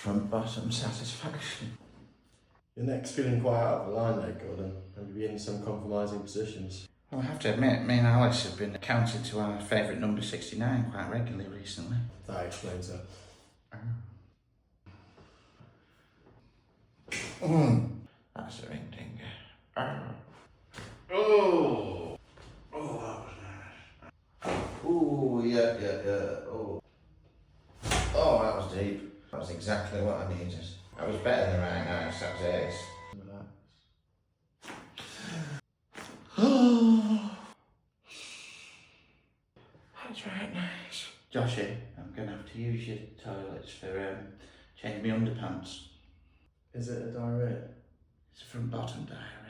front bottom satisfaction. Your neck's feeling quite out of line there, Gordon. Have you been in some compromising positions? Well, I have to admit, me and Alice have been counting to our favourite number 69 quite regularly recently. That explains it. That's a ring dinger. Oh, that was nice. Oh, yeah. Oh, that was deep. That was exactly what I needed. That was better than right now. That was ace. Relax. That's right nice. Joshy, I'm going to have to use your toilets for changing my underpants. Is it a diarrhea? It's a front bottom diarrhea.